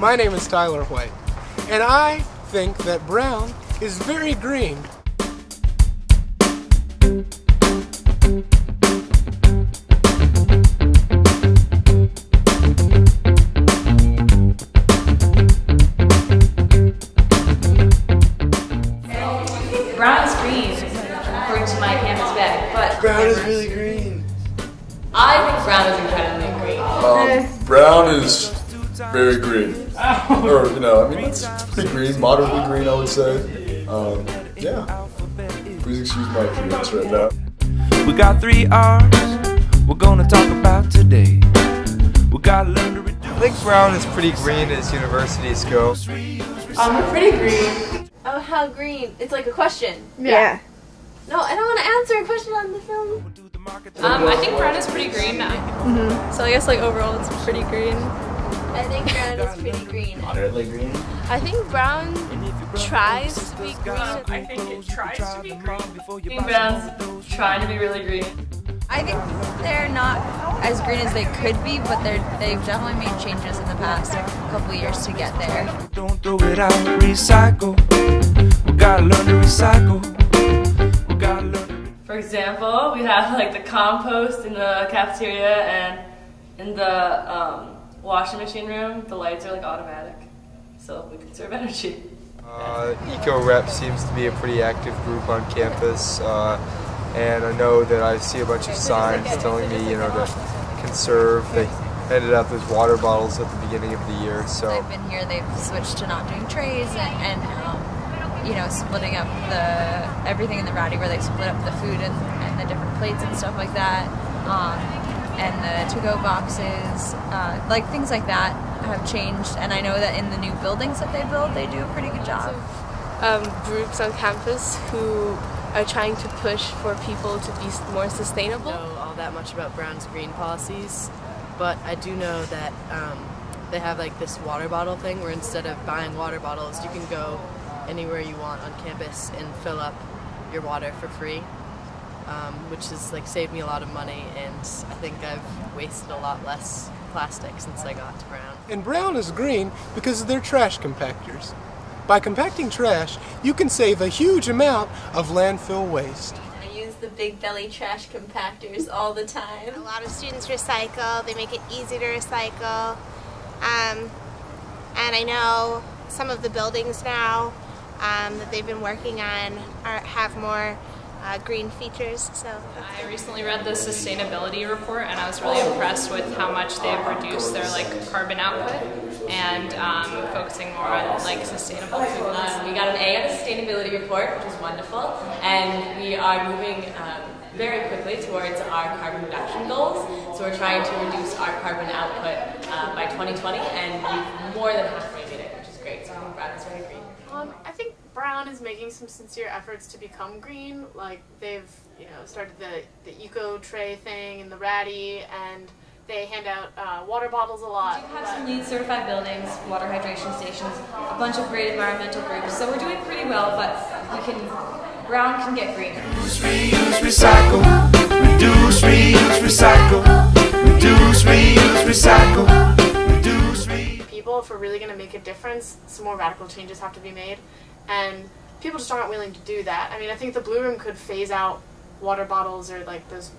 My name is Tyler White, and I think that brown is very green. Brown is green, according to my canvas bag, but Brown is really green. I think brown is incredibly green. Brown is very green. Or, you know, I mean, it's pretty green, moderately green, I would say. Yeah. Please excuse my appearance right now. We got 3 R's we're gonna talk about today. We gotta learn to reduce. I think brown is pretty green as universities go. We're pretty green. Oh, how green? It's like a question. Yeah. No, I don't want to answer a question on the film. I think brown is pretty green now. So I guess like overall it's pretty green. I think brown is pretty green. Moderately green. I think brown tries to be green. I think it tries to be green. I think brown's trying to be really green. I think they're not as green as they could be, but they've definitely made changes in the past couple years to get there. Don't throw it out, recycle. We gotta learn to recycle. We gotta learn to For example, we have like the compost in the cafeteria, and in the washing machine room, the lights are like automatic, so we conserve energy. Eco-Rep seems to be a pretty active group on campus, and I know that I see a bunch of signs telling me, you know, to conserve. They handed out those water bottles at the beginning of the year, so. They've been here, they've switched to not doing trays and you know, splitting up everything in the Rowdy, where they split up the food and the different plates and stuff like that, and the to-go boxes, like things like that have changed. And I know that in the new buildings that they build, they do a pretty good job. Groups on campus who are trying to push for people to be more sustainable. I don't know all that much about Brown's green policies, but I do know that they have like this water bottle thing where instead of buying water bottles, you can go anywhere you want on campus and fill up your water for free, which has like saved me a lot of money, and I think I've wasted a lot less plastic since I got to Brown. And brown is green because they're trash compactors. By compacting trash, you can save a huge amount of landfill waste. I use the big belly trash compactors all the time. A lot of students recycle. They make it easy to recycle. And I know some of the buildings now that they've been working on have more green features. So I recently read the sustainability report, and I was really impressed with how much they've reduced their like carbon output, and focusing more on like sustainable foods. We got an A on the sustainability report, which is wonderful, and we are moving very quickly towards our carbon reduction goals. So we're trying to reduce our carbon output by 2020, and we've more than halfway made it, which is great. So I think brown is very green. I think Brown is making some sincere efforts to become green. Like they've, started the eco tray thing in the Rowdy, and they hand out water bottles a lot. We do have some LEED certified buildings, water hydration stations, a bunch of great environmental groups. So we're doing pretty well, but Brown can get greener. reduce, reuse, recycle. Reduce, reuse, recycle. Reduce, reuse, recycle. Reduce, reuse. People, if we're really going to make a difference, some more radical changes have to be made, and people just aren't willing to do that. I mean, I think the Blue Room could phase out water bottles or like those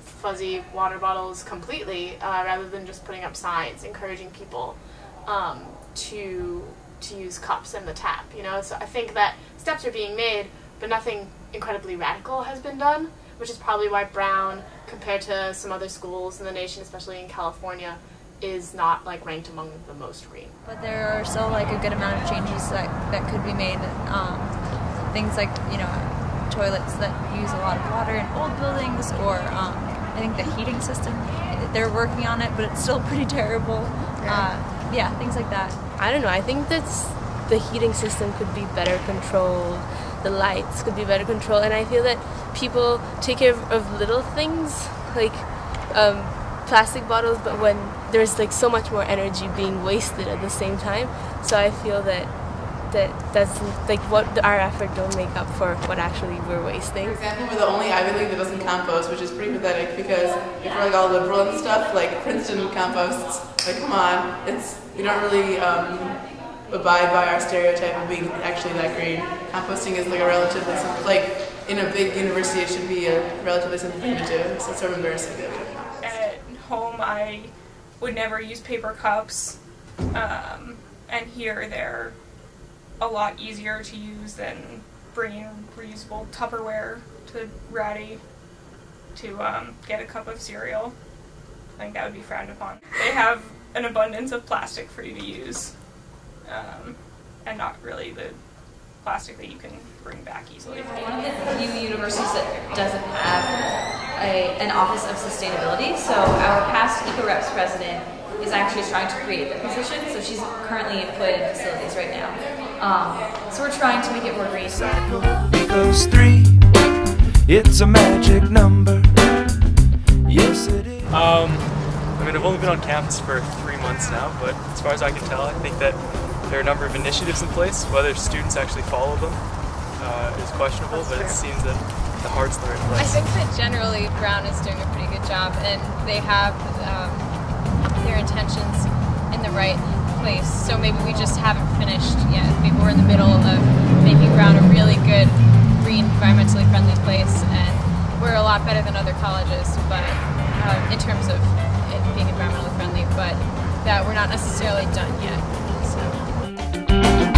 fuzzy water bottles completely, rather than just putting up signs encouraging people to use cups and the tap. So I think that steps are being made, but nothing incredibly radical has been done, which is probably why Brown, compared to some other schools in the nation, especially in California, is not like ranked among the most green. But there are still like a good amount of changes that could be made. Things like toilets that use a lot of water in old buildings, or I think the heating system, they're working on it, but it's still pretty terrible. Yeah, things like that. I don't know, I think that the heating system could be better controlled, the lights could be better controlled, and I feel that people take care of little things like plastic bottles, but when there's like so much more energy being wasted at the same time, so I feel that that doesn't, like, what our effort don't make up for what actually we're wasting. For example, we're the only Ivy League that doesn't compost, which is pretty pathetic because if we're like all liberal and stuff, like Princeton composts, like come on, we don't really abide by our stereotype of being actually that green. Composting is like a relatively simple, like in a big university it should be a relatively simple thing to do, so it's sort of embarrassing that we don't compost. At home I would never use paper cups, and here they're a lot easier to use than bringing reusable Tupperware to Ratty to get a cup of cereal. I think that would be frowned upon. They have an abundance of plastic for you to use, and not really the plastic that you can bring back easily. One of the few universities that doesn't have an Office of Sustainability, so our past EcoReps president is actually trying to create the position, so she's currently employed in facilities right now. So we're trying to make it more green. Because 3, it's a magic number. Yes, it is. I mean, I've only been on campus for 3 months now, but as far as I can tell, I think that there are a number of initiatives in place. Whether students actually follow them is questionable, but it seems that the heart's in the right place. I think that generally Brown is doing a pretty good job, and they have their intentions in the right place. So maybe we just haven't finished yet. Maybe we're in the middle of making Brown a really good, green, environmentally friendly place, and we're a lot better than other colleges, but in terms of it being environmentally friendly, but that we're not necessarily done yet. So.